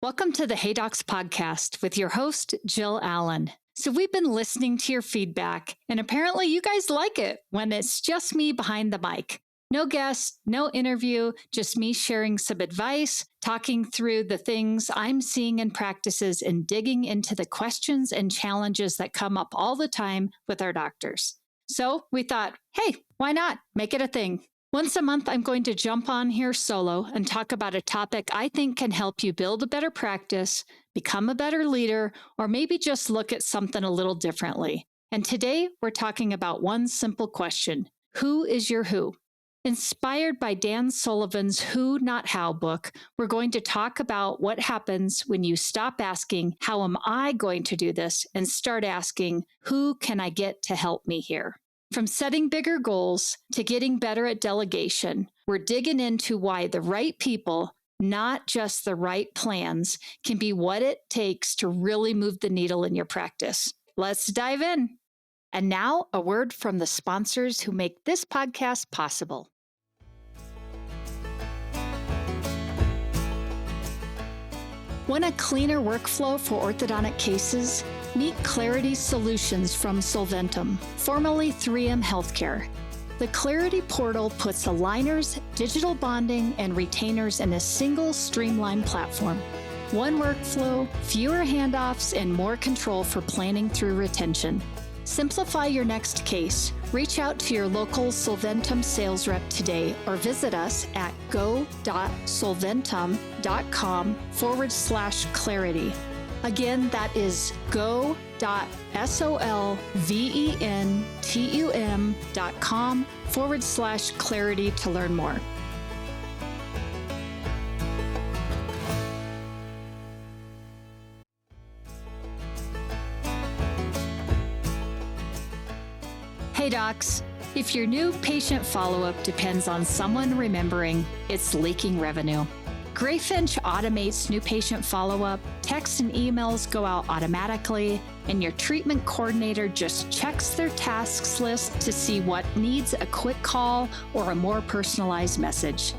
Welcome to the Hey Docs podcast with your host, Jill Allen. So we've been listening to your feedback, and apparently you guys like it when it's just me behind the mic. No guest, no interview, just me sharing some advice, talking through the things I'm seeing in practices, and digging into the questions and challenges that come up all the time with our doctors. So we thought, hey, why not make it a thing? Once a month, I'm going to jump on here solo and talk about a topic I think can help you build a better practice, become a better leader, or maybe just look at something a little differently. And today, we're talking about one simple question: who is your who? Inspired by Dan Sullivan's Who, Not How book, we're going to talk about what happens when you stop asking, how am I going to do this, and start asking, who can I get to help me here? From setting bigger goals to getting better at delegation, we're digging into why the right people, not just the right plans, can be what it takes to really move the needle in your practice. Let's dive in. And now, a word from the sponsors who make this podcast possible. Want a cleaner workflow for orthodontic cases? Meet Clarity Solutions from Solventum, formerly 3M Healthcare. The Clarity portal puts aligners, digital bonding, and retainers in a single streamlined platform. One workflow, fewer handoffs, and more control for planning through retention. Simplify your next case. Reach out to your local Solventum sales rep today or visit us at go.solventum.com/clarity. Again, that is go.solventum.com/clarity to learn more. Hey docs, if your new patient follow-up depends on someone remembering, it's leaking revenue. Greyfinch automates new patient follow-up, texts and emails go out automatically, and your treatment coordinator just checks their tasks list to see what needs a quick call or a more personalized message.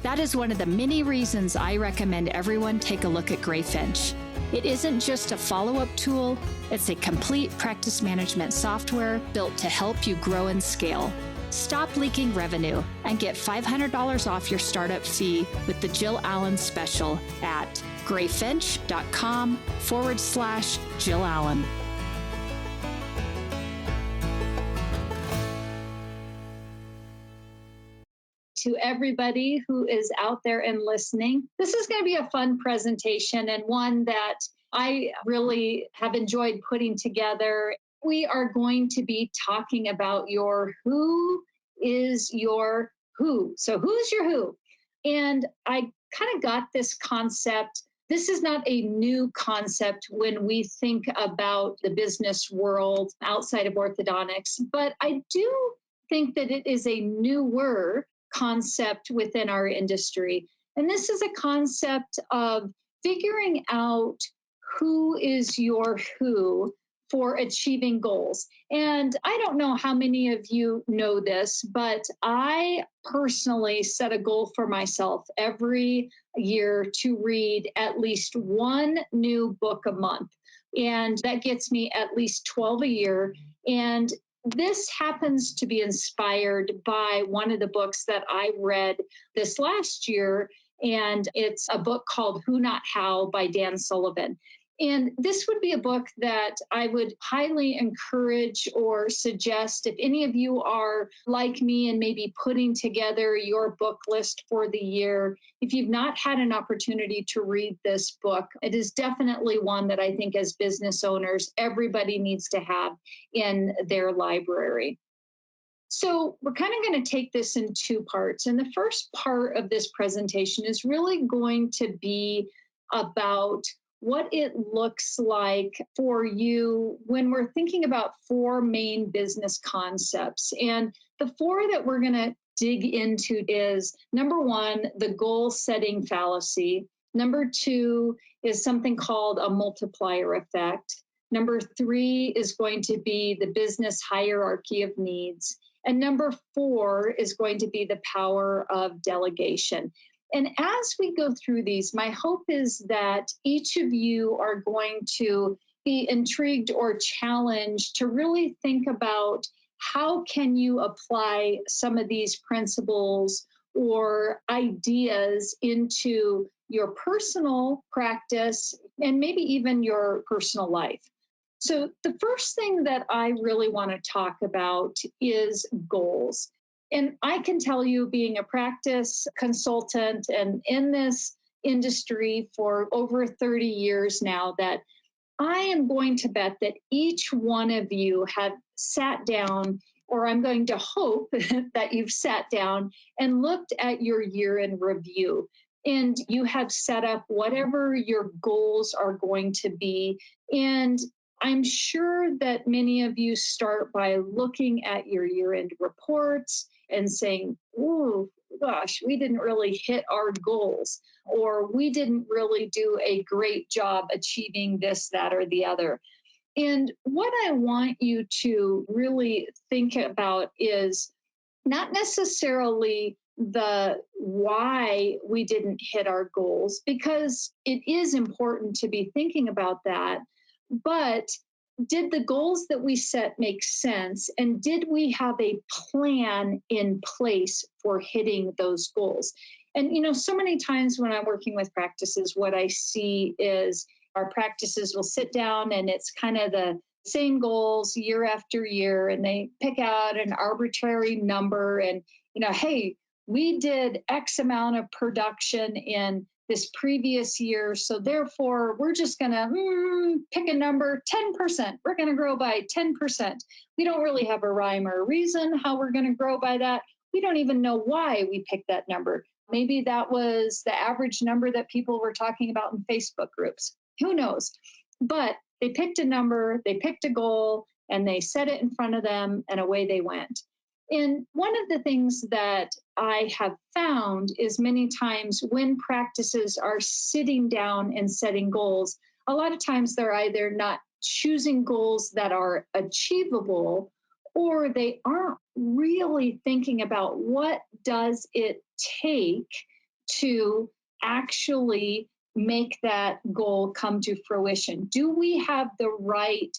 That is one of the many reasons I recommend everyone take a look at Greyfinch. It isn't just a follow-up tool, it's a complete practice management software built to help you grow and scale. Stop leaking revenue and get $500 off your startup fee with the Jill Allen special at greyfinch.com/Jill Allen. To everybody who is out there and listening, this is going to be a fun presentation and one that I really have enjoyed putting together. We are going to be talking about your who is your who. So who's your who? And I kind of got this concept. This is not a new concept when we think about the business world outside of orthodontics, but I do think that it is a newer concept within our industry. And this is a concept of figuring out who is your who for achieving goals. And I don't know how many of you know this, but I personally set a goal for myself every year to read at least one new book a month. And that gets me at least 12 a year. And this happens to be inspired by one of the books that I read this last year, and it's a book called Who, Not How by Dan Sullivan. And this would be a book that I would highly encourage or suggest if any of you are like me and maybe putting together your book list for the year. If you've not had an opportunity to read this book, it is definitely one that I think as business owners, everybody needs to have in their library. So we're kind of going to take this in two parts. And the first part of this presentation is really going to be about what it looks like for you when we're thinking about four main business concepts. And the four that we're going to dig into is, number one, the goal setting fallacy. Number two is something called a multiplier effect. Number three is going to be the business hierarchy of needs. And number four is going to be the power of delegation. And as we go through these, my hope is that each of you are going to be intrigued or challenged to really think about how can you apply some of these principles or ideas into your personal practice and maybe even your personal life. So, the first thing that I really want to talk about is goals. And I can tell you, being a practice consultant and in this industry for over 30 years now, that I am going to bet that each one of you have sat down, or I'm going to hope that you've sat down and looked at your year in review. And you have set up whatever your goals are going to be. And I'm sure that many of you start by looking at your year end reports and saying, oh, gosh, we didn't really hit our goals, or we didn't really do a great job achieving this, that, or the other. And what I want you to really think about is not necessarily the why we didn't hit our goals, because it is important to be thinking about that. But did the goals that we set make sense? And did we have a plan in place for hitting those goals? And, so many times when I'm working with practices, what I see is our practices will sit down and it's kind of the same goals year after year, and they pick out an arbitrary number and, hey, we did X amount of production in this previous year, so therefore we're just going to pick a number, 10%. We're going to grow by 10%. We don't really have a rhyme or a reason how we're going to grow by that. We don't even know why we picked that number. Maybe that was the average number that people were talking about in Facebook groups. Who knows? But they picked a number, they picked a goal, and they set it in front of them, and away they went. And one of the things that I have found is many times when practices are sitting down and setting goals, a lot of times they're either not choosing goals that are achievable, or they aren't really thinking about what does it take to actually make that goal come to fruition. Do we have the right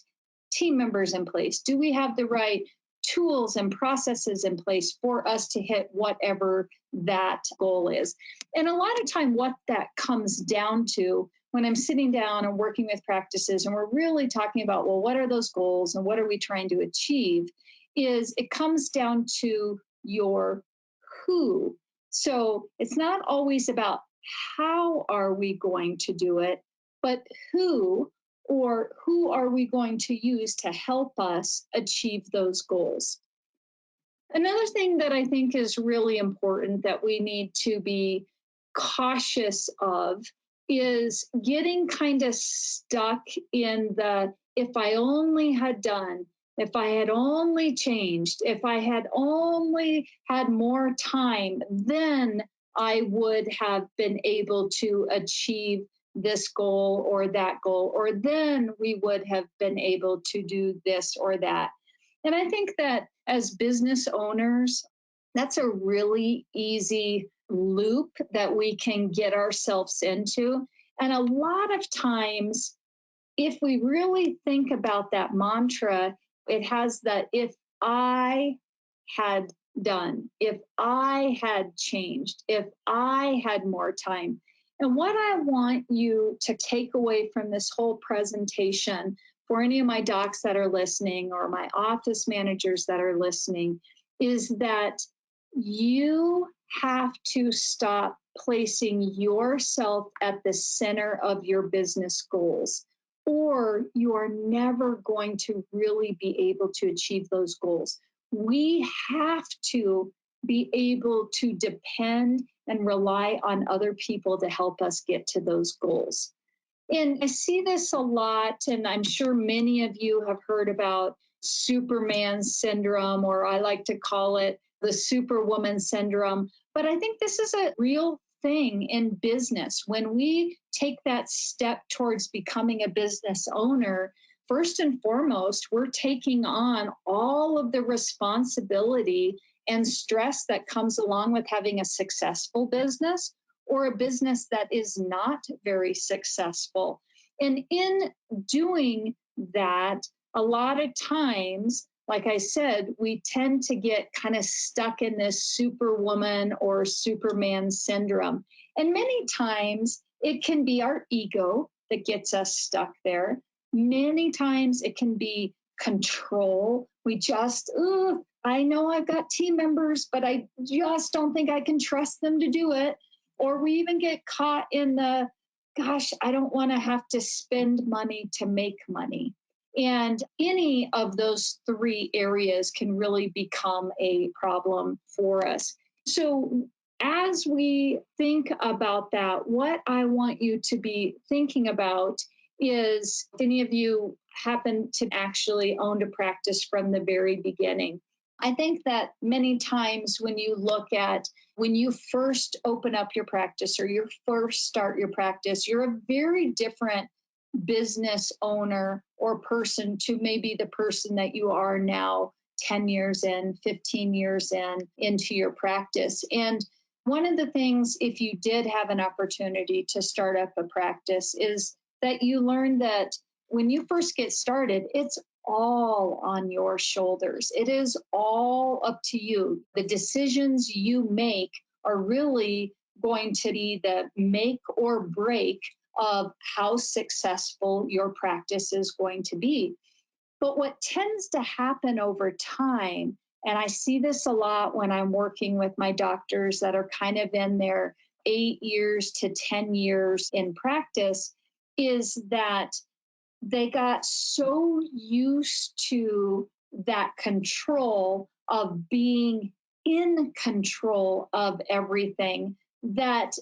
team members in place? Do we have the right tools and processes in place for us to hit whatever that goal is? And a lot of time what that comes down to when I'm sitting down and working with practices and we're really talking about, well, what are those goals and what are we trying to achieve, is it comes down to your who. So it's not always about how are we going to do it, but who, or who are we going to use to help us achieve those goals. Another thing that I think is really important that we need to be cautious of is getting kind of stuck in the if I only had done, if I had only changed, if I had only had more time, then I would have been able to achieve this goal or that goal, or then we would have been able to do this or that. And I think that as business owners, that's a really easy loop that we can get ourselves into. And a lot of times, if we really think about that mantra, it has that if I had done, if I had changed, if I had more time. And what I want you to take away from this whole presentation, for any of my docs that are listening or my office managers that are listening, is that you have to stop placing yourself at the center of your business goals, or you are never going to really be able to achieve those goals. We have to be able to depend and rely on other people to help us get to those goals. And I see this a lot, and I'm sure many of you have heard about Superman syndrome, or I like to call it the Superwoman syndrome. But I think this is a real thing in business. When we take that step towards becoming a business owner, first and foremost, we're taking on all of the responsibility and stress that comes along with having a successful business, or a business that is not very successful. And in doing that, a lot of times, like I said, we tend to get kind of stuck in this superwoman or superman syndrome. And many times it can be our ego that gets us stuck there. Many times it can be control. We just, I know I've got team members, but I just don't think I can trust them to do it. Or we even get caught in the, gosh, I don't want to have to spend money to make money. And any of those three areas can really become a problem for us. So, as we think about that, what I want you to be thinking about is, if any of you happen to actually own a practice from the very beginning, I think that many times when you look at when you first open up your practice or you first start your practice, you're a very different business owner or person to maybe the person that you are now 10 years in, 15 years into your practice. And one of the things, if you did have an opportunity to start up a practice, is that you learn that when you first get started, it's all on your shoulders. It is all up to you. The decisions you make are really going to be the make or break of how successful your practice is going to be. But what tends to happen over time, and I see this a lot when I'm working with my doctors that are kind of in their 8 years to 10 years in practice, is that they got so used to that control of being in control of everything that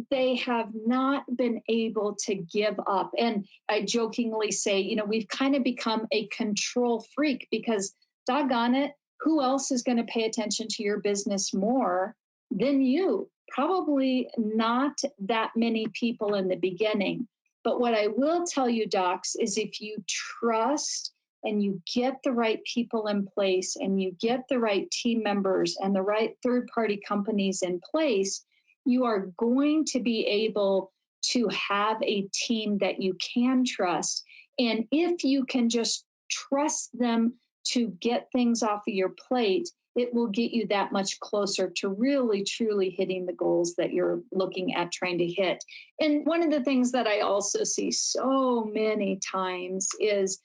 they have not been able to give up. And I jokingly say, we've kind of become a control freak because, doggone it, who else is going to pay attention to your business more than you? Probably not that many people in the beginning. But what I will tell you, docs, is if you trust and you get the right people in place and you get the right team members and the right third-party companies in place, you are going to be able to have a team that you can trust. And if you can just trust them to get things off of your plate, it will get you that much closer to really, truly hitting the goals that you're looking at trying to hit. And one of the things that I also see so many times is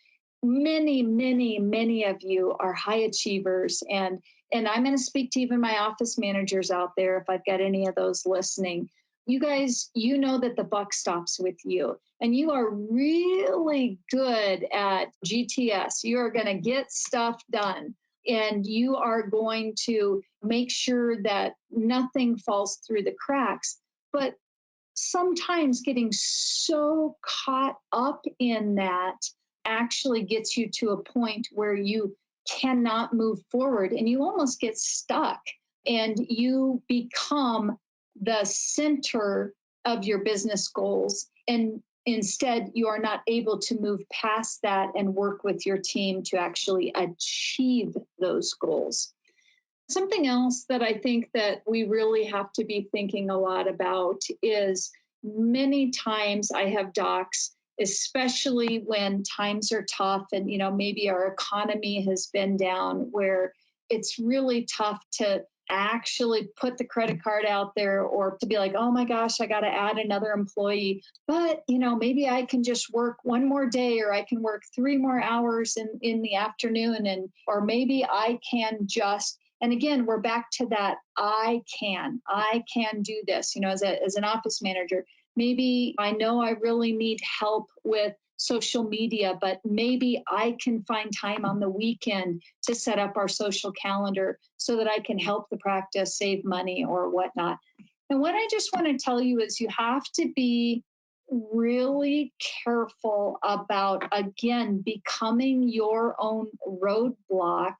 many of you are high achievers. And I'm going to speak to even my office managers out there, if I've got any of those listening. You guys, you know that the buck stops with you, and you are really good at GTS. You are going to get stuff done, and you are going to make sure that nothing falls through the cracks. But sometimes getting so caught up in that actually gets you to a point where you cannot move forward and you almost get stuck and you become the center of your business goals. And instead, you are not able to move past that and work with your team to actually achieve those goals. Something else that I think that we really have to be thinking a lot about is many times I have docs, especially when times are tough and, maybe our economy has been down, where it's really tough to actually put the credit card out there or to be like, oh my gosh, I got to add another employee. But, maybe I can just work one more day, or I can work 3 more hours in the afternoon. Or maybe I can just, and again, we're back to that, I can do this, as an office manager. Maybe I know I really need help with social media, but maybe I can find time on the weekend to set up our social calendar so that I can help the practice save money or whatnot. And what I just want to tell you is you have to be really careful about, again, becoming your own roadblock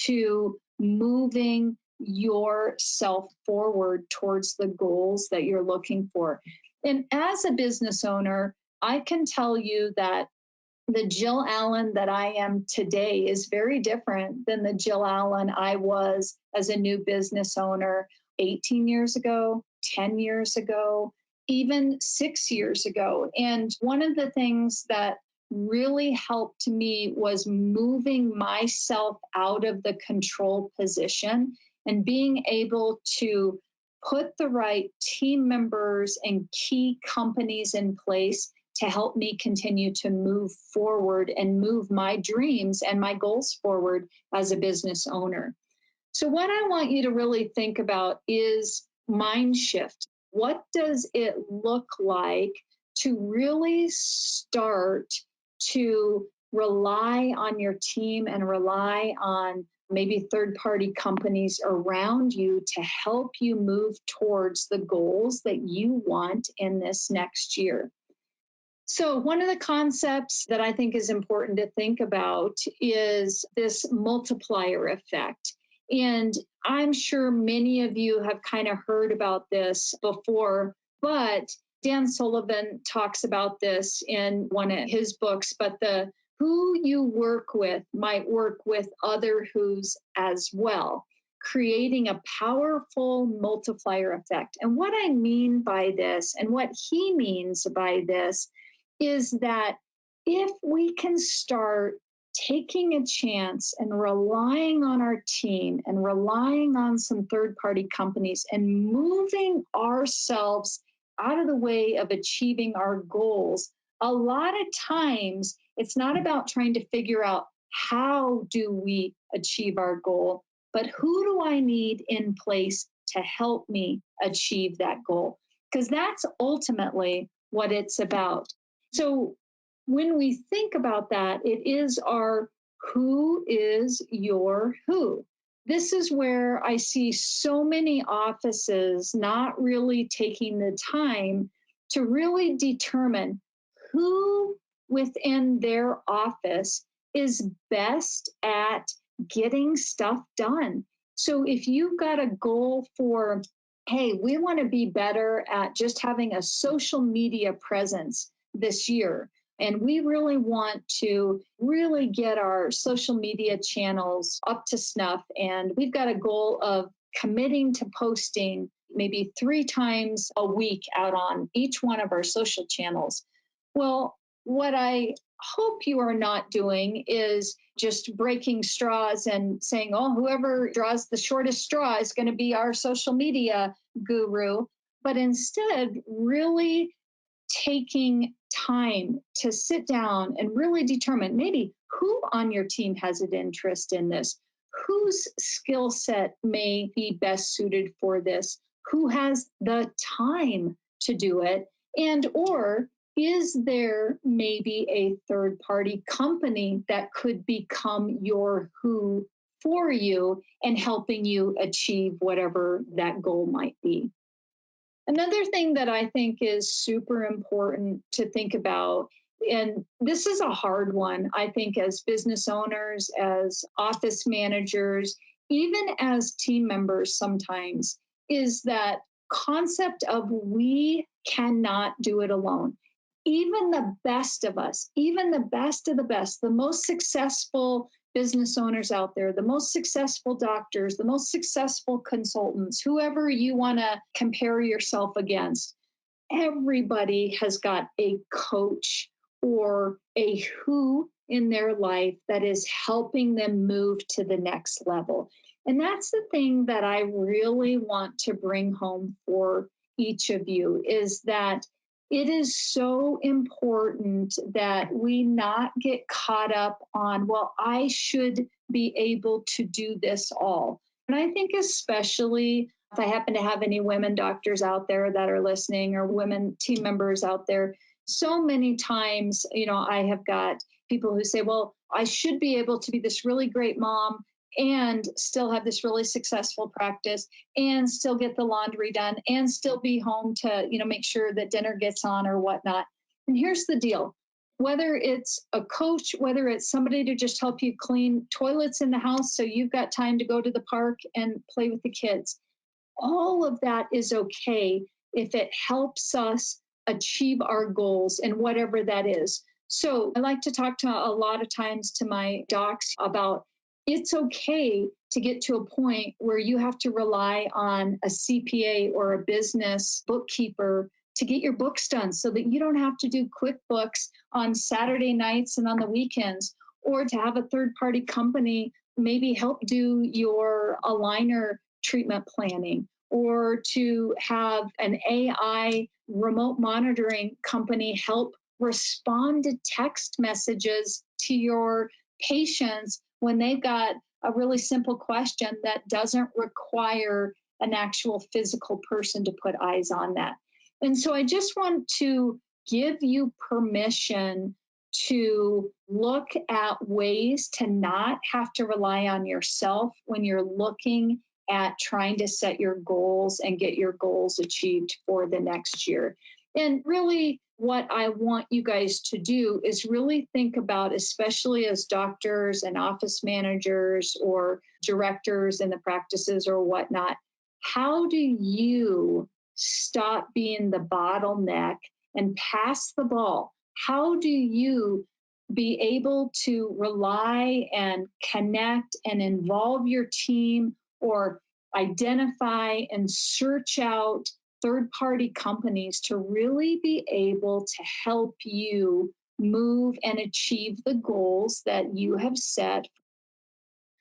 to moving yourself forward towards the goals that you're looking for. And as a business owner, I can tell you that the Jill Allen that I am today is very different than the Jill Allen I was as a new business owner 18 years ago, 10 years ago, even 6 years ago. And one of the things that really helped me was moving myself out of the control position and being able to put the right team members and key companies in place to help me continue to move forward and move my dreams and my goals forward as a business owner. So, what I want you to really think about is mind shift. What does it look like to really start to rely on your team and rely on maybe third-party companies around you to help you move towards the goals that you want in this next year? So, one of the concepts that I think is important to think about is this multiplier effect. And I'm sure many of you have kind of heard about this before, but Dan Sullivan talks about this in one of his books. But the who you work with might work with other who's as well, creating a powerful multiplier effect. And what I mean by this, and what he means by this, is that if we can start taking a chance and relying on our team and relying on some third-party companies and moving ourselves out of the way of achieving our goals, a lot of times it's not about trying to figure out how do we achieve our goal, but who do I need in place to help me achieve that goal? Because that's ultimately what it's about. So when we think about that, it is our who is your who. This is where I see so many offices not really taking the time to really determine who within their office is best at getting stuff done. So if you've got a goal for, hey, we want to be better at just having a social media presence this year, and we really want to really get our social media channels up to snuff. And we've got a goal of committing to posting maybe 3 times a week out on each one of our social channels. Well, what I hope you are not doing is just breaking straws and saying, oh, whoever draws the shortest straw is going to be our social media guru. But instead, really taking time to sit down and really determine maybe who on your team has an interest in this, whose skill set may be best suited for this, who has the time to do it, and or is there maybe a third party company that could become your who for you and helping you achieve whatever that goal might be? Another thing that I think is super important to think about, and this is a hard one, I think, as business owners, as office managers, even as team members sometimes, is that concept of we cannot do it alone. Even the best of us, even the best of the best, the most successful business owners out there, the most successful doctors, the most successful consultants, whoever you want to compare yourself against, everybody has got a coach or a who in their life that is helping them move to the next level. And that's the thing that I really want to bring home for each of you, is that it is so important that we not get caught up on, well, I should be able to do this all. And I think especially if I happen to have any women doctors out there that are listening, or women team members out there, so many times, I have got people who say, well, I should be able to be this really great mom and still have this really successful practice and still get the laundry done and still be home to, make sure that dinner gets on or whatnot. And here's the deal. Whether it's a coach, whether it's somebody to just help you clean toilets in the house so you've got time to go to the park and play with the kids, all of that is okay if it helps us achieve our goals and whatever that is. So I like to talk to a lot of times to my docs about It's okay to get to a point where you have to rely on a CPA or a business bookkeeper to get your books done so that you don't have to do QuickBooks on Saturday nights and on the weekends, or to have a third party company maybe help do your aligner treatment planning, or to have an AI remote monitoring company help respond to text messages to your patients when they've got a really simple question that doesn't require an actual physical person to put eyes on that. And so I just want to give you permission to look at ways to not have to rely on yourself when you're looking at trying to set your goals and get your goals achieved for the next year. And really, what I want you guys to do is really think about, especially as doctors and office managers or directors in the practices or whatnot, how do you stop being the bottleneck and pass the ball? How do you be able to rely and connect and involve your team, or identify and search out third party companies to really be able to help you move and achieve the goals that you have set?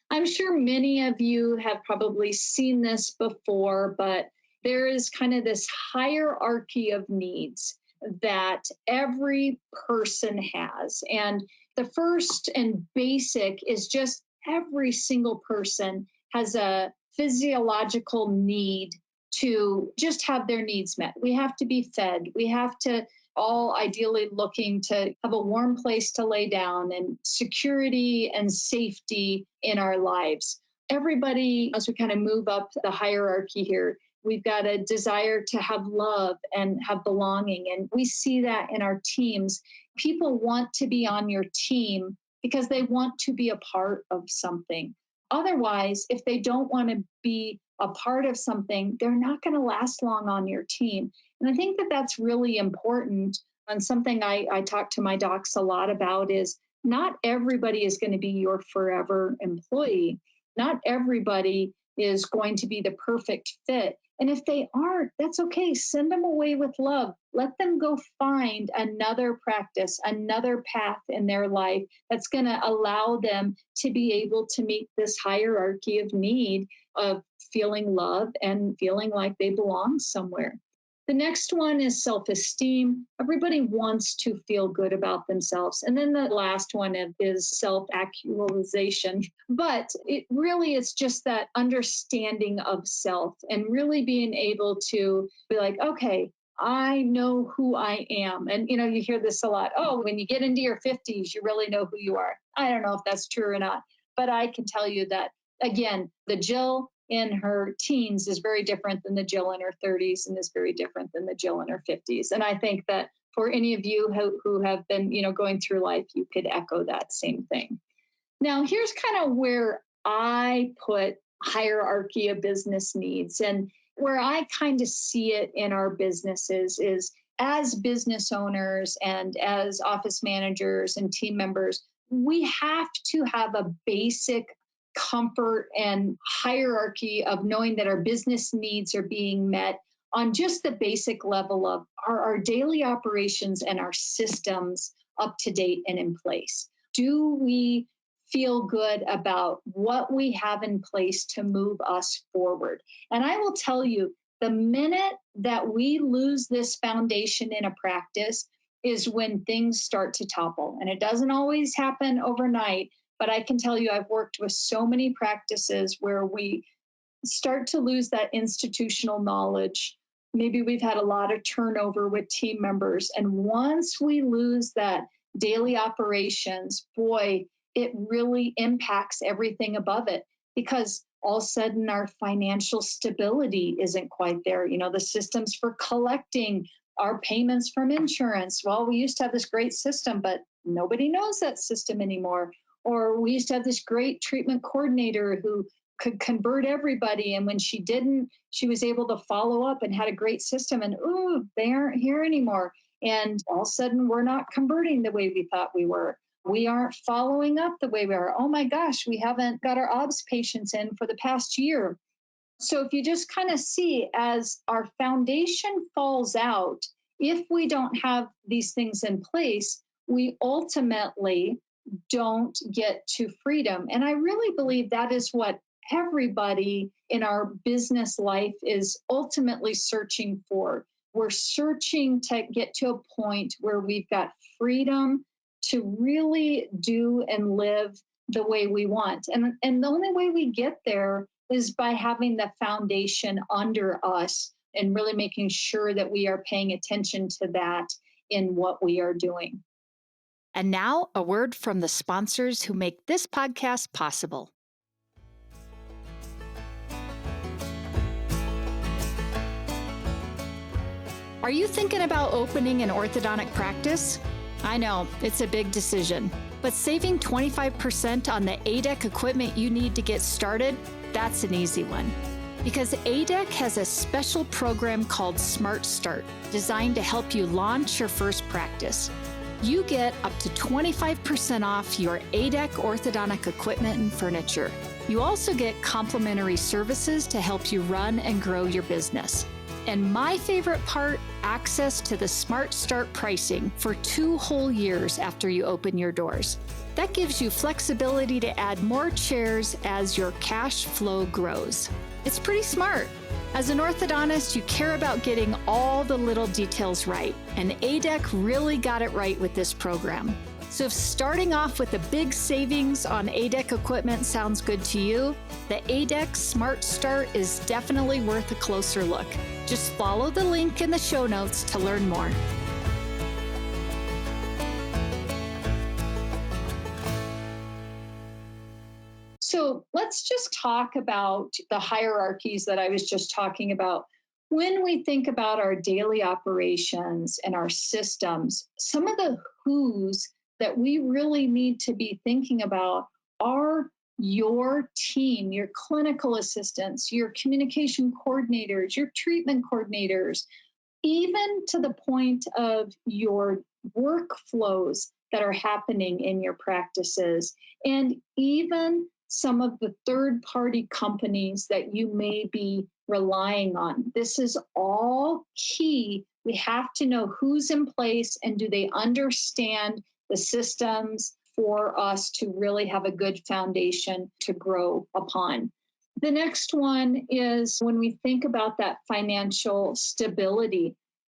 I'm sure many of you have probably seen this before, but there is kind of this hierarchy of needs that every person has. And the first and basic is just every single person has a physiological need to just have their needs met. We have to be fed. We have to all ideally looking to have a warm place to lay down and security and safety in our lives. Everybody, as we kind of move up the hierarchy here, we've got a desire to have love and have belonging. And we see that in our teams. People want to be on your team because they want to be a part of something. Otherwise, if they don't want to be a part of something, they're not going to last long on your team. And I think that that's really important. And something I talk to my docs a lot about is not everybody is going to be your forever employee. Not everybody is going to be the perfect fit. And if they aren't, that's okay. Send them away with love. Let them go find another practice, another path in their life that's going to allow them to be able to meet this hierarchy of need of feeling love and feeling like they belong somewhere. The next one is self-esteem. Everybody wants to feel good about themselves. And then the last one is self-actualization. But it really is just that understanding of self and really being able to be like, okay, I know who I am. And, you hear this a lot. Oh, when you get into your 50s, you really know who you are. I don't know if that's true or not, but I can tell you that, again, the Jill in her teens is very different than the Jill in her 30s and is very different than the Jill in her 50s. And I think that for any of you who have been, going through life, you could echo that same thing. Now, here's kind of where I put hierarchy of business needs, and where I kind of see it in our businesses is, as business owners and as office managers and team members, we have to have a basic comfort and hierarchy of knowing that our business needs are being met on just the basic level of our daily operations and our systems up to date and in place. Do we feel good about what we have in place to move us forward? And I will tell you, the minute that we lose this foundation in a practice is when things start to topple. And it doesn't always happen overnight. But I can tell you, I've worked with so many practices where we start to lose that institutional knowledge. Maybe we've had a lot of turnover with team members. And once we lose that daily operations, boy, it really impacts everything above it, because all of a sudden our financial stability isn't quite there. The systems for collecting our payments from insurance. Well, we used to have this great system, but nobody knows that system anymore. Or we used to have this great treatment coordinator who could convert everybody. And when she didn't, she was able to follow up and had a great system. And, ooh, they aren't here anymore. And all of a sudden, we're not converting the way we thought we were. We aren't following up the way we are. Oh my gosh, we haven't got our OBS patients in for the past year. So if you just kind of see as our foundation falls out, if we don't have these things in place, we ultimately don't get to freedom. And I really believe that is what everybody in our business life is ultimately searching for. We're searching to get to a point where we've got freedom to really do and live the way we want. And the only way we get there is by having the foundation under us and really making sure that we are paying attention to that in what we are doing. And now, a word from the sponsors who make this podcast possible. Are you thinking about opening an orthodontic practice? I know, it's a big decision, but saving 25% on the ADEC equipment you need to get started, that's an easy one. Because ADEC has a special program called Smart Start, designed to help you launch your first practice. You get up to 25% off your ADEC orthodontic equipment and furniture. You also get complimentary services to help you run and grow your business. And my favorite part, access to the Smart Start pricing for 2 whole years after you open your doors. That gives you flexibility to add more chairs as your cash flow grows. It's pretty smart. As an orthodontist, you care about getting all the little details right, and ADEC really got it right with this program. So if starting off with a big savings on ADEC equipment sounds good to you, the ADEC Smart Start is definitely worth a closer look. Just follow the link in the show notes to learn more. So let's just talk about the hierarchies that I was just talking about. When we think about our daily operations and our systems, some of the who's that we really need to be thinking about are your team, your clinical assistants, your communication coordinators, your treatment coordinators, even to the point of your workflows that are happening in your practices, and even some of the third-party companies that you may be relying on. This is all key. We have to know who's in place and do they understand the systems for us to really have a good foundation to grow upon. The next one is when we think about that financial stability,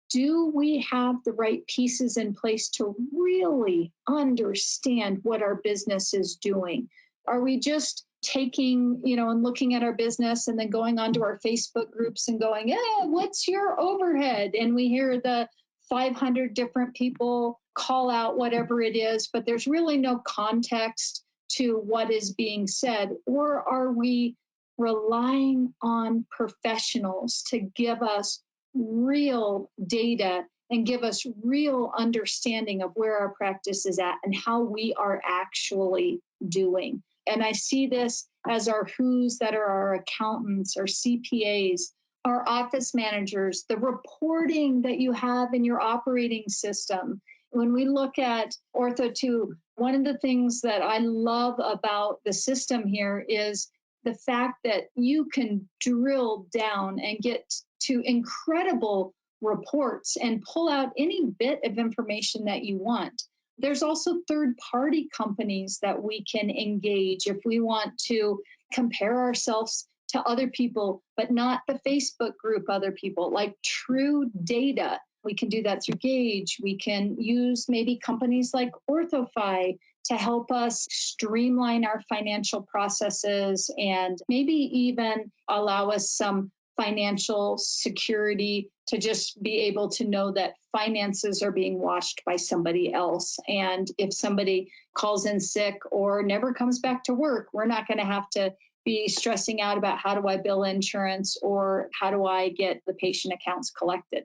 do we have the right pieces in place to really understand what our business is doing? Are we just taking, and looking at our business and then going onto our Facebook groups and going, what's your overhead? And we hear the 500 different people call out whatever it is, but there's really no context to what is being said. Or are we relying on professionals to give us real data and give us real understanding of where our practice is at and how we are actually doing? And I see this as our who's that are our accountants, our CPAs, our office managers, the reporting that you have in your operating system. When we look at Ortho2, one of the things that I love about the system here is the fact that you can drill down and get to incredible reports and pull out any bit of information that you want. There's also third-party companies that we can engage if we want to compare ourselves to other people, but not the Facebook group other people, like True Data. We can do that through Gauge. We can use maybe companies like OrthoFi to help us streamline our financial processes and maybe even allow us some financial security to just be able to know that finances are being watched by somebody else. And if somebody calls in sick or never comes back to work, we're not going to have to be stressing out about how do I bill insurance or how do I get the patient accounts collected.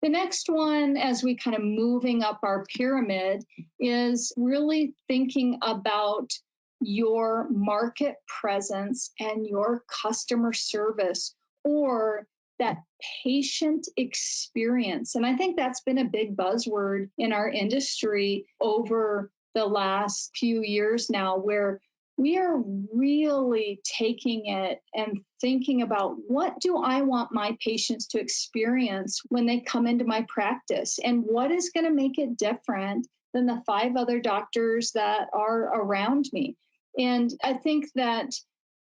The next one, as we kind of moving up our pyramid, is really thinking about your market presence and your customer service or that patient experience. And I think that's been a big buzzword in our industry over the last few years now, where we are really taking it and thinking about, what do I want my patients to experience when they come into my practice? And what is going to make it different than the 5 other doctors that are around me? And I think that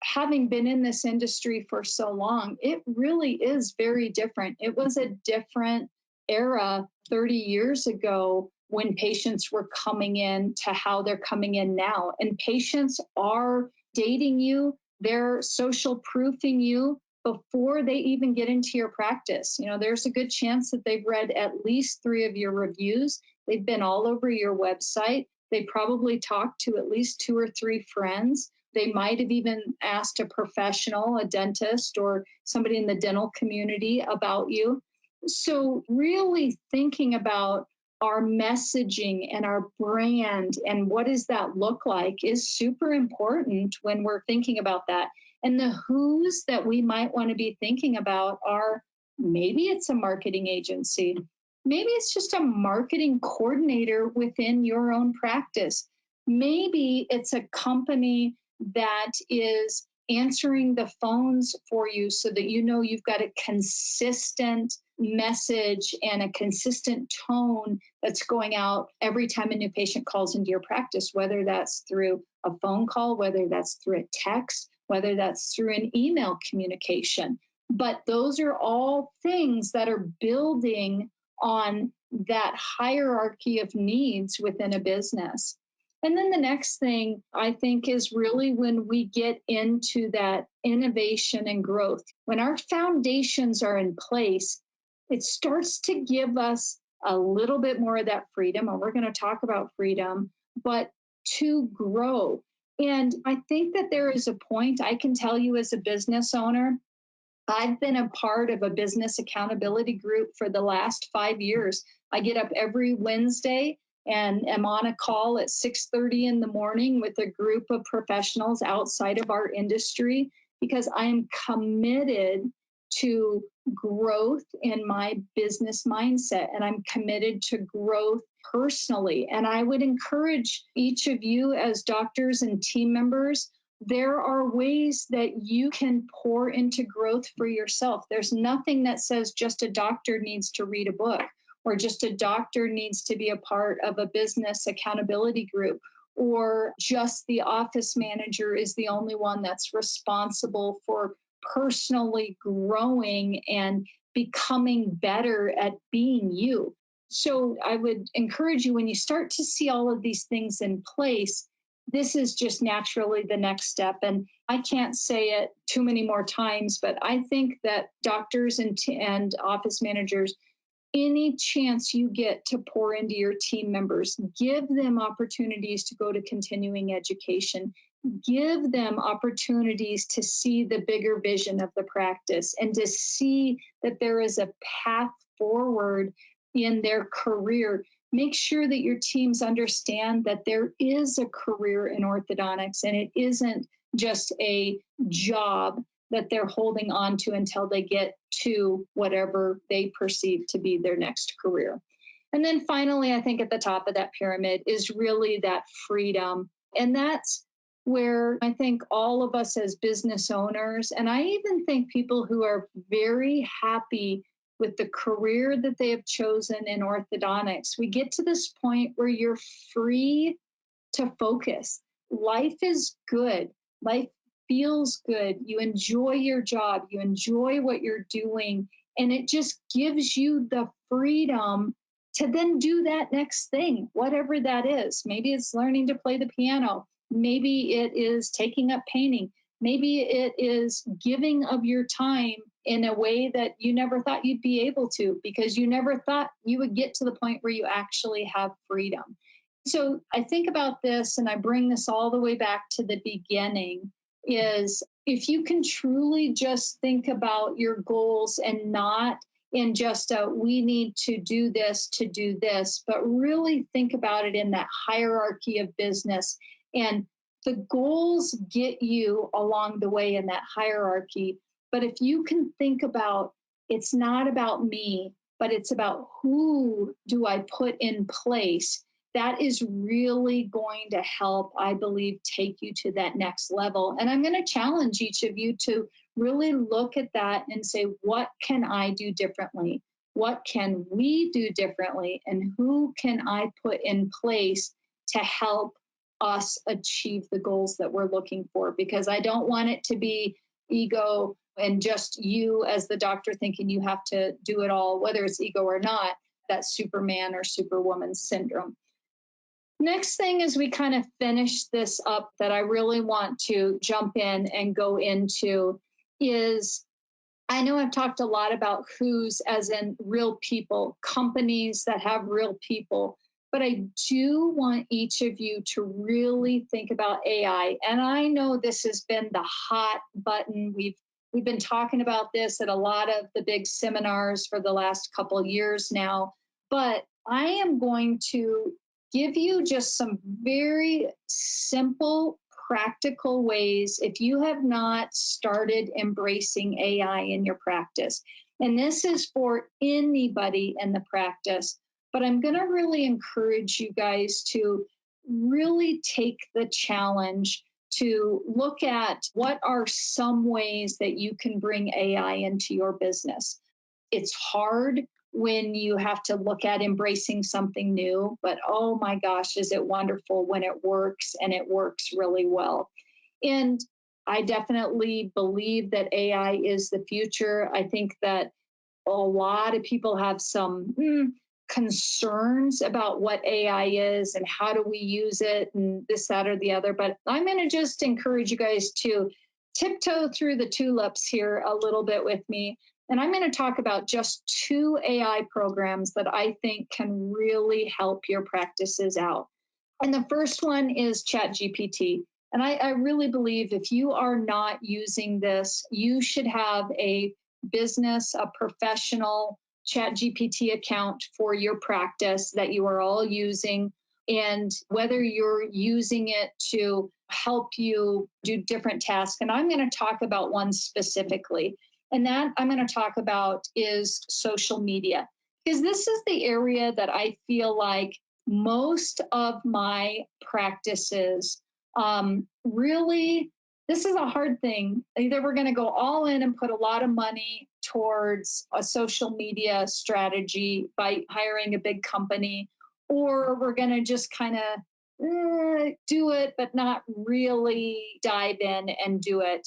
having been in this industry for so long, it really is very different. It was a different era 30 years ago when patients were coming in to how they're coming in now. And patients are dating you, they're social proofing you before they even get into your practice. You know, there's a good chance that they've read at least 3 of your reviews. They've been all over your website. They probably talked to at least 2 or 3 friends. They might have even asked a professional, a dentist, or somebody in the dental community about you. So really thinking about our messaging and our brand and what does that look like is super important when we're thinking about that. And the who's that we might want to be thinking about are, maybe it's a marketing agency. Maybe it's just a marketing coordinator within your own practice. Maybe it's a company that is answering the phones for you so that you know you've got a consistent message and a consistent tone that's going out every time a new patient calls into your practice, whether that's through a phone call, whether that's through a text, whether that's through an email communication. But those are all things that are building on that hierarchy of needs within a business. And then the next thing I think is really when we get into that innovation and growth. When our foundations are in place, it starts to give us a little bit more of that freedom, and we're going to talk about freedom, but to grow. And I think that there is a point, I can tell you as a business owner, I've been a part of a business accountability group for the last 5 years. I get up every Wednesday and am on a call at 6:30 in the morning with a group of professionals outside of our industry, because I am committed to growth in my business mindset, and I'm committed to growth personally. And I would encourage each of you as doctors and team members, there are ways that you can pour into growth for yourself. There's nothing that says just a doctor needs to read a book, or just a doctor needs to be a part of a business accountability group, or just the office manager is the only one that's responsible for personally growing and becoming better at being you. So I would encourage you, when you start to see all of these things in place, this is just naturally the next step. And I can't say it too many more times, but I think that doctors and office managers, any chance you get to pour into your team members, give them opportunities to go to continuing education, give them opportunities to see the bigger vision of the practice and to see that there is a path forward in their career. Make sure that your teams understand that there is a career in orthodontics and it isn't just a job that they're holding on to until they get to whatever they perceive to be their next career. And then finally, I think at the top of that pyramid is really that freedom. And that's where I think all of us as business owners, and I even think people who are very happy with the career that they have chosen in orthodontics, we get to this point where you're free to focus. Life is good. Life feels good. You enjoy your job. You enjoy what you're doing. And it just gives you the freedom to then do that next thing, whatever that is. Maybe it's learning to play the piano. Maybe it is taking up painting. Maybe it is giving of your time in a way that you never thought you'd be able to, because you never thought you would get to the point where you actually have freedom. So I think about this, and I bring this all the way back to the beginning, is if you can truly just think about your goals and not in just a, we need to do this, but really think about it in that hierarchy of business. And the goals get you along the way in that hierarchy. But if you can think about, it's not about me, but it's about who do I put in place that is really going to help, I believe, take you to that next level. And I'm going to challenge each of you to really look at that and say, what can I do differently? What can we do differently? And who can I put in place to help us achieve the goals that we're looking for? Because I don't want it to be ego and just you as the doctor thinking you have to do it all, whether it's ego or not, that Superman or Superwoman syndrome. Next thing as we kind of finish this up that I really want to jump in and go into is, I know I've talked a lot about who's as in real people, companies that have real people, but I do want each of you to really think about AI. And I know this has been the hot button. We've been talking about this at a lot of the big seminars for the last couple of years now, but I am going to give you just some very simple, practical ways if you have not started embracing AI in your practice. And this is for anybody in the practice, but I'm going to really encourage you guys to really take the challenge to look at what are some ways that you can bring AI into your business. It's hard when you have to look at embracing something new, but oh my gosh, is it wonderful when it works, and it works really well. And I definitely believe that AI is the future. I think that a lot of people have some concerns about what AI is and how do we use it and this, that, or the other. But I'm going to just encourage you guys to tiptoe through the tulips here a little bit with me. And I'm going to talk about just 2 AI programs that I think can really help your practices out. And the first one is ChatGPT. And I really believe if you are not using this, you should have a business, a professional ChatGPT account for your practice that you are all using. And whether you're using it to help you do different tasks. And I'm going to talk about one specifically. And that I'm going to talk about is social media, because this is the area that I feel like most of my practices really, this is a hard thing. Either we're going to go all in and put a lot of money towards a social media strategy by hiring a big company, or we're going to just kind of do it, but not really dive in and do it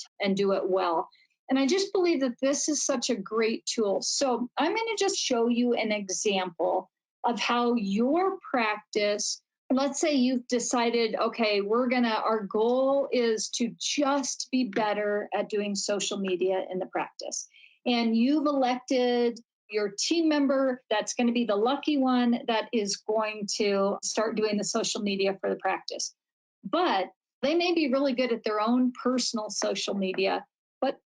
well. And I just believe that this is such a great tool. So I'm going to just show you an example of how your practice, let's say you've decided, okay, our goal is to just be better at doing social media in the practice. And you've elected your team member that's going to be the lucky one that is going to start doing the social media for the practice. But they may be really good at their own personal social media, but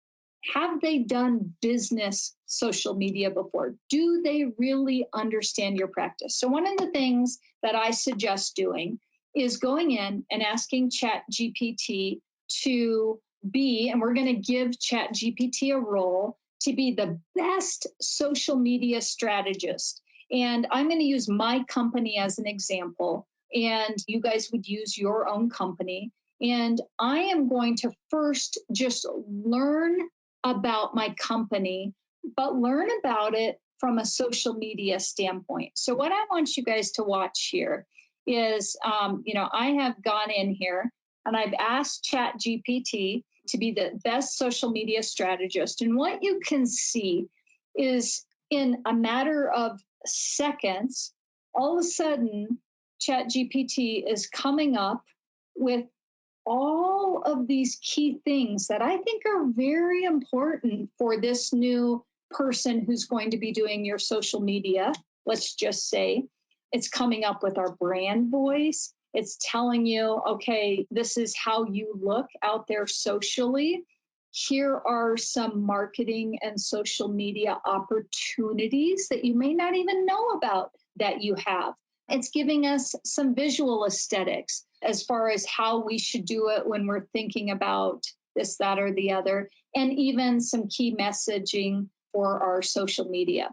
have they done business social media before? Do they really understand your practice? So one of the things that I suggest doing is going in and asking ChatGPT to be, and we're going to give ChatGPT a role to be the best social media strategist. And I'm going to use my company as an example, and you guys would use your own company. And I am going to first just learn about my company, but learn about it from a social media standpoint. So what I want you guys to watch here is, I have gone in here and I've asked ChatGPT to be the best social media strategist. And what you can see is in a matter of seconds, all of a sudden, ChatGPT is coming up with all of these key things that I think are very important for this new person who's going to be doing your social media. Let's just say it's coming up with our brand voice. It's telling you, okay, this is how you look out there socially. Here are some marketing and social media opportunities that you may not even know about that you have. It's giving us some visual aesthetics as far as how we should do it when we're thinking about this, that, or the other, and even some key messaging for our social media.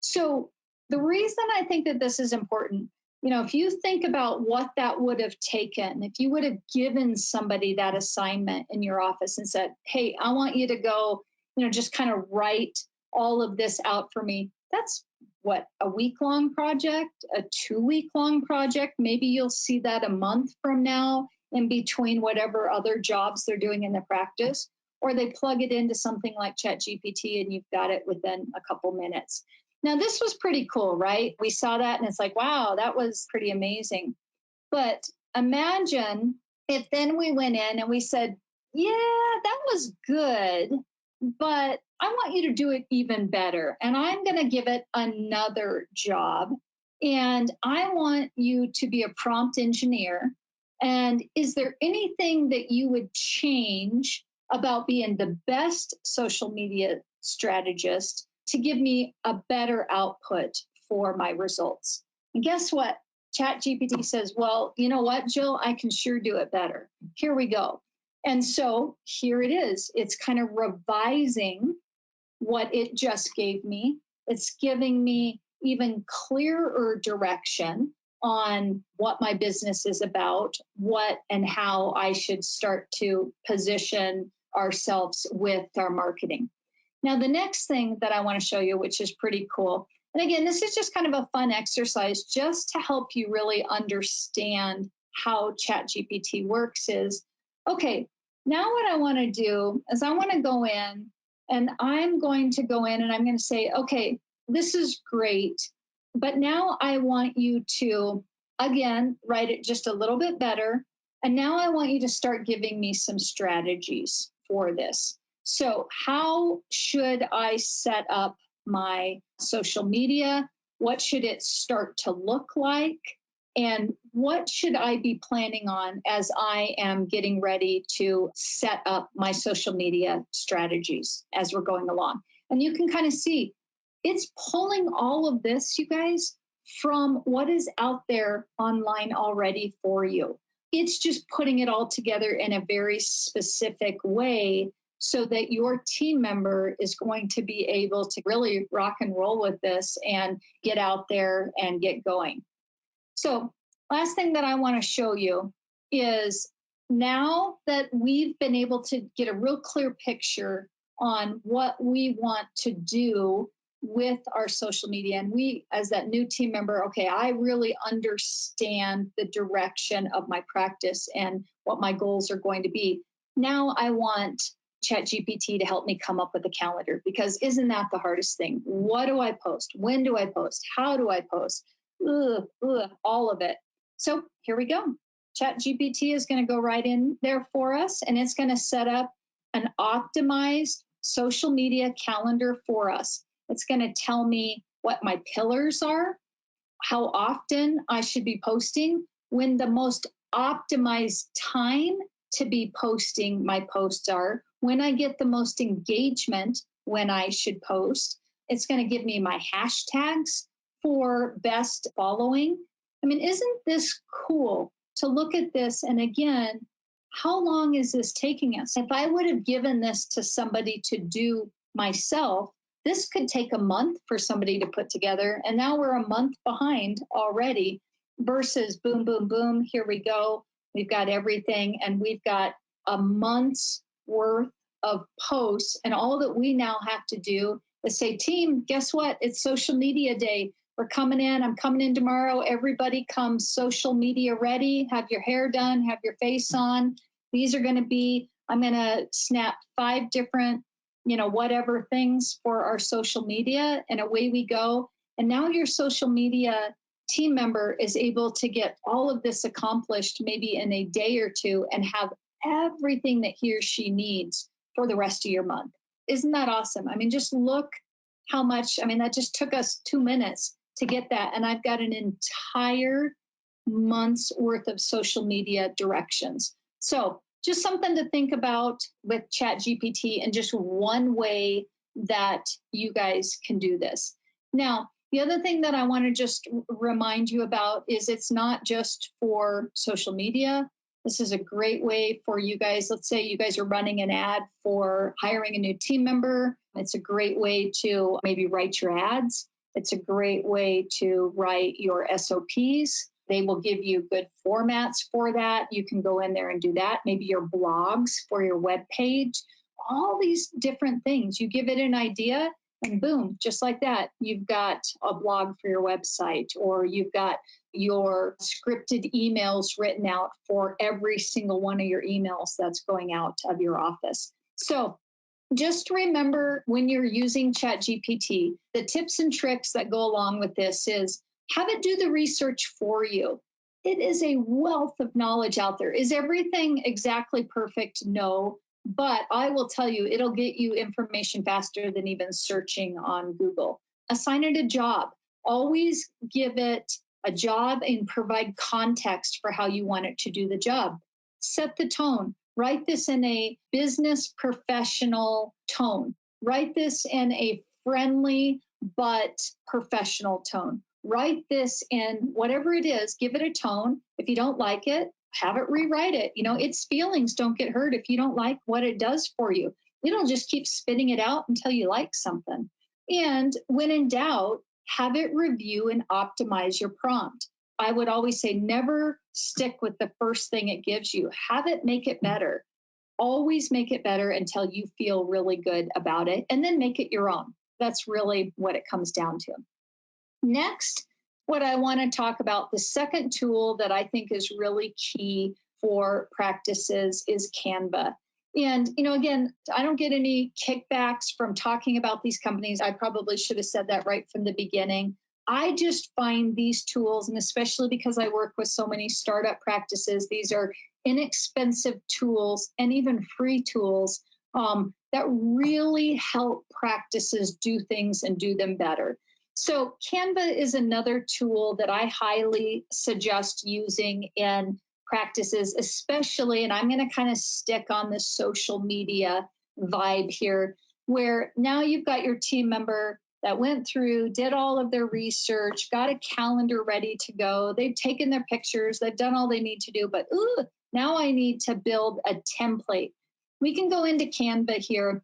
So the reason I think that this is important If you think about what that would have taken, if you would have given somebody that assignment in your office and said, hey, I want you to go, just kind of write all of this out for me. That's what, a week-long project, a 2-week-long project. Maybe you'll see that a month from now in between whatever other jobs they're doing in the practice, or they plug it into something like ChatGPT and you've got it within a couple minutes. Now, this was pretty cool, right? We saw that and it's like, wow, that was pretty amazing. But imagine if then we went in and we said, yeah, that was good, but I want you to do it even better. And I'm going to give it another job. And I want you to be a prompt engineer. And is there anything that you would change about being the best social media strategist to give me a better output for my results? And guess what? ChatGPT says, well, you know what, Jill, I can sure do it better. Here we go. And so here it is. It's kind of revising what it just gave me. It's giving me even clearer direction on what my business is about, what and how I should start to position ourselves with our marketing. Now, the next thing that I want to show you, which is pretty cool, and again, this is just kind of a fun exercise just to help you really understand how ChatGPT works is, okay, now what I want to do is I want to go in and I'm going to go in and I'm going to say, okay, this is great, but now I want you to, again, write it just a little bit better. And now I want you to start giving me some strategies for this. So how should I set up my social media? What should it start to look like? And what should I be planning on as I am getting ready to set up my social media strategies as we're going along? And you can kind of see it's pulling all of this, you guys, from what is out there online already for you. It's just putting it all together in a very specific way so that your team member is going to be able to really rock and roll with this and get out there and get going. So last thing that I want to show you is now that we've been able to get a real clear picture on what we want to do with our social media, and we, as that new team member, okay, I really understand the direction of my practice and what my goals are going to be. Now I want ChatGPT to help me come up with a calendar, because isn't that the hardest thing? What do I post? When do I post? How do I post? All of it. So here we go. ChatGPT is going to go right in there for us, and it's going to set up an optimized social media calendar for us. It's going to tell me what my pillars are, how often I should be posting, when the most optimized time to be posting my posts are, when I get the most engagement when I should post. It's going to give me my hashtags for best following. I mean, isn't this cool to look at this? And again, how long is this taking us? If I would have given this to somebody to do myself, this could take a month for somebody to put together. And now we're a month behind already versus boom, boom, boom. Here we go. We've got everything. And we've got a month's worth of posts. And all that we now have to do is say, team, guess what? It's social media day. We're coming in. I'm coming in tomorrow. Everybody come social media ready. Have your hair done. Have your face on. These are going to be, I'm going to snap 5 different, whatever things for our social media. And away we go. And now your social media team member is able to get all of this accomplished maybe in a day or two and have everything that he or she needs for the rest of your month. Isn't that awesome? I mean, just look how much, that just took us 2 minutes to get that. And I've got an entire month's worth of social media directions. So just something to think about with ChatGPT and just one way that you guys can do this. Now, the other thing that I want to just remind you about is it's not just for social media. This is a great way for you guys. Let's say you guys are running an ad for hiring a new team member. It's a great way to maybe write your ads. It's a great way to write your SOPs. They will give you good formats for that. You can go in there and do that. Maybe your blogs for your web page, all these different things. You give it an idea and boom, just like that, you've got a blog for your website, or you've got your scripted emails written out for every single one of your emails that's going out of your office. So just remember, when you're using ChatGPT, the tips and tricks that go along with this is have it do the research for you. It is a wealth of knowledge out there. Is everything exactly perfect? No. But I will tell you, it'll get you information faster than even searching on Google. Assign it a job. Always give it a job and provide context for how you want it to do the job. Set the tone. Write this in a business professional tone. Write this in a friendly but professional tone. Write this in whatever it is, give it a tone. If you don't like it, have it rewrite it. Its feelings don't get hurt if you don't like what it does for you. It'll just keep spitting it out until you like something. And when in doubt, have it review and optimize your prompt. I would always say never stick with the first thing it gives you. Have it make it better. Always make it better until you feel really good about it, and then make it your own. That's really what it comes down to. Next, what I want to talk about, the second tool that I think is really key for practices is Canva. And, again, I don't get any kickbacks from talking about these companies. I probably should have said that right from the beginning. I just find these tools, and especially because I work with so many startup practices, these are inexpensive tools and even free tools that really help practices do things and do them better. So Canva is another tool that I highly suggest using in practices, especially, and I'm going to kind of stick on the social media vibe here, where now you've got your team member that went through, did all of their research, got a calendar ready to go. They've taken their pictures, they've done all they need to do, but now I need to build a template. We can go into Canva here.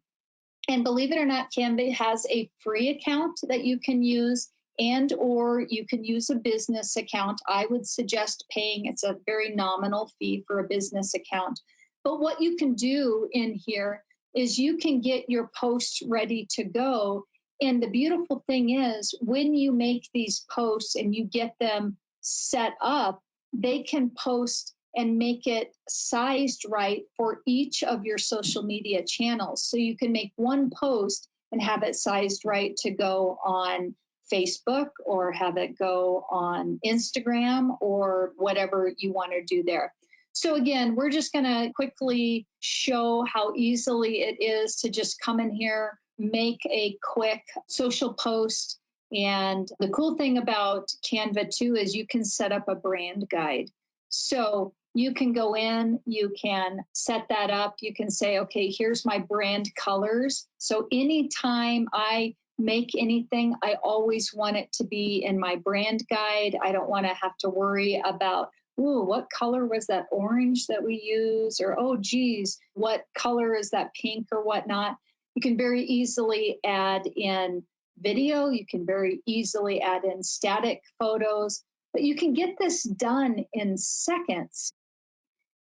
And believe it or not, Canva has a free account that you can use, and or you can use a business account. I would suggest paying. It's a very nominal fee for a business account. But what you can do in here is you can get your posts ready to go. And the beautiful thing is, when you make these posts and you get them set up, they can post and make it sized right for each of your social media channels. So you can make one post and have it sized right to go on Facebook, or have it go on Instagram, or whatever you want to do there. So again, we're just going to quickly show how easily it is to just come in here, make a quick social post. And the cool thing about Canva too is you can set up a brand guide. So you can go in, you can set that up. You can say, okay, here's my brand colors. So anytime I make anything, I always want it to be in my brand guide. I don't want to have to worry about, what color was that orange that we use? Or, oh, geez, what color is that pink or whatnot? You can very easily add in video. You can very easily add in static photos, but you can get this done in seconds.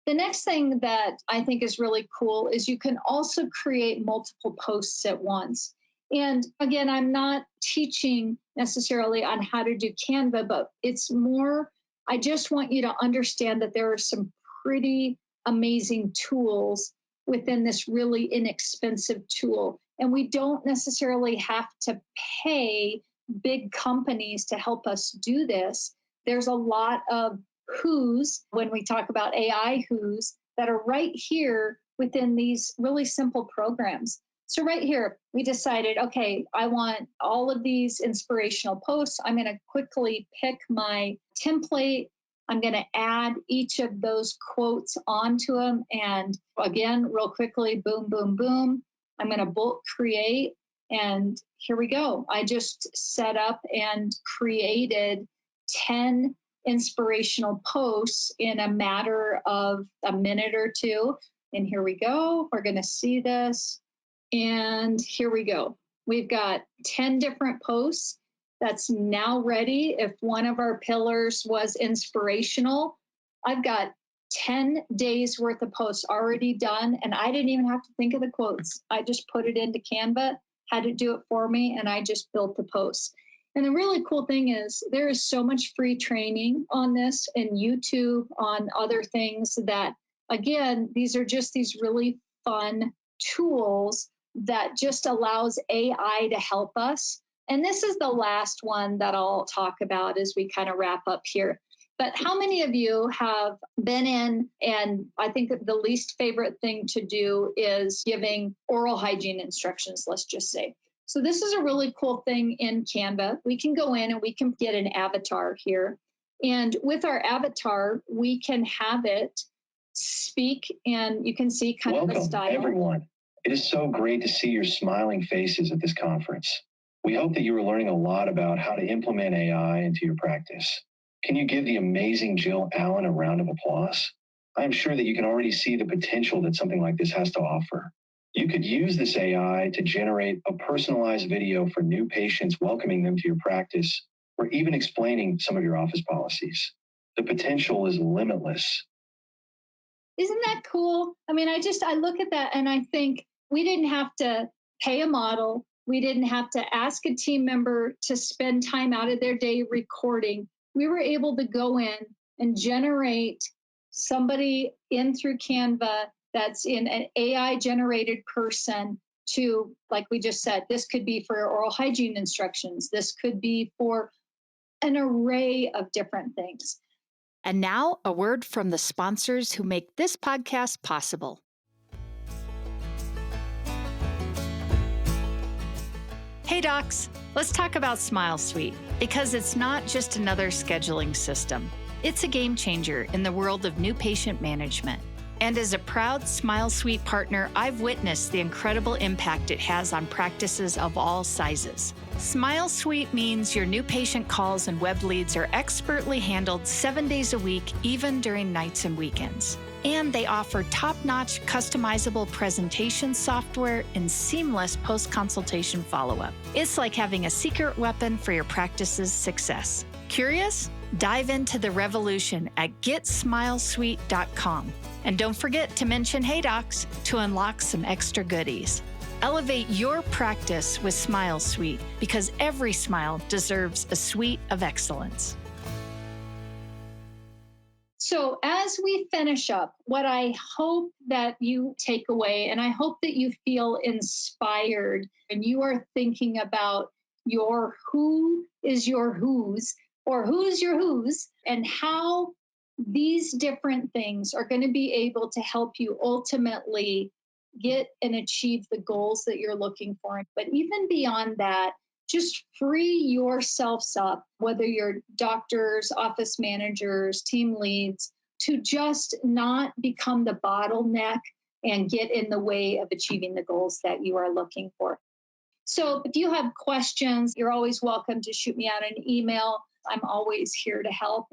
The next thing that I think is really cool is you can also create multiple posts at once. And again, I'm not teaching necessarily on how to do Canva, but it's more, I just want you to understand that there are some pretty amazing tools within this really inexpensive tool. And we don't necessarily have to pay big companies to help us do this. There's a lot of who's, when we talk about AI who's, that are right here within these really simple programs. So right here, we decided, okay, I want all of these inspirational posts. I'm going to quickly pick my template. I'm going to add each of those quotes onto them. And again, real quickly, boom, boom, boom. I'm going to bulk create. And here we go. I just set up and created 10 inspirational posts in a matter of a minute or two. And here we go. We're going to see this. And here we go. We've got 10 different posts that's now ready. If one of our pillars was inspirational, I've got 10 days worth of posts already done, and I didn't even have to think of the quotes. I just put it into Canva, had it do it for me, and I just built the posts. And the really cool thing is there is so much free training on this and YouTube, on other things that, again, these are just these really fun tools that just allows AI to help us. And this is the last one that I'll talk about as we kind of wrap up here. But how many of you have been in, and I think that the least favorite thing to do is giving oral hygiene instructions, let's just say. So this is a really cool thing in Canva. We can go in and we can get an avatar here. And with our avatar, we can have it speak, and you can see kind of the style. Welcome, everyone. It is so great to see your smiling faces at this conference. We hope that you are learning a lot about how to implement AI into your practice. Can you give the amazing Jill Allen a round of applause? I am sure that you can already see the potential that something like this has to offer. You could use this AI to generate a personalized video for new patients, welcoming them to your practice, or even explaining some of your office policies. The potential is limitless. Isn't that cool? I mean, I look at that and I think we didn't have to pay a model. We didn't have to ask a team member to spend time out of their day recording. We were able to go in and generate somebody in through Canva that's in an AI generated person to, like we just said, this could be for oral hygiene instructions. This could be for an array of different things. And now, a word from the sponsors who make this podcast possible. Hey docs, let's talk about Smile Suite, because it's not just another scheduling system. It's a game changer in the world of new patient management. And as a proud Smile Suite partner, I've witnessed the incredible impact it has on practices of all sizes. Smile Suite means your new patient calls and web leads are expertly handled 7 days a week, even during nights and weekends. And they offer top-notch customizable presentation software and seamless post-consultation follow-up. It's like having a secret weapon for your practice's success. Curious? Dive into the revolution at GetSmileSuite.com. And don't forget to mention Hey Docs to unlock some extra goodies. Elevate your practice with Smile Suite, because every smile deserves a suite of excellence. So as we finish up, what I hope that you take away, and I hope that you feel inspired and you are thinking about your who is your who's, or who's your who's, and how these different things are going to be able to help you ultimately get and achieve the goals that you're looking for. But even beyond that, just free yourselves up, whether you're doctors, office managers, team leads, to just not become the bottleneck and get in the way of achieving the goals that you are looking for. So if you have questions, you're always welcome to shoot me out an email. I'm always here to help.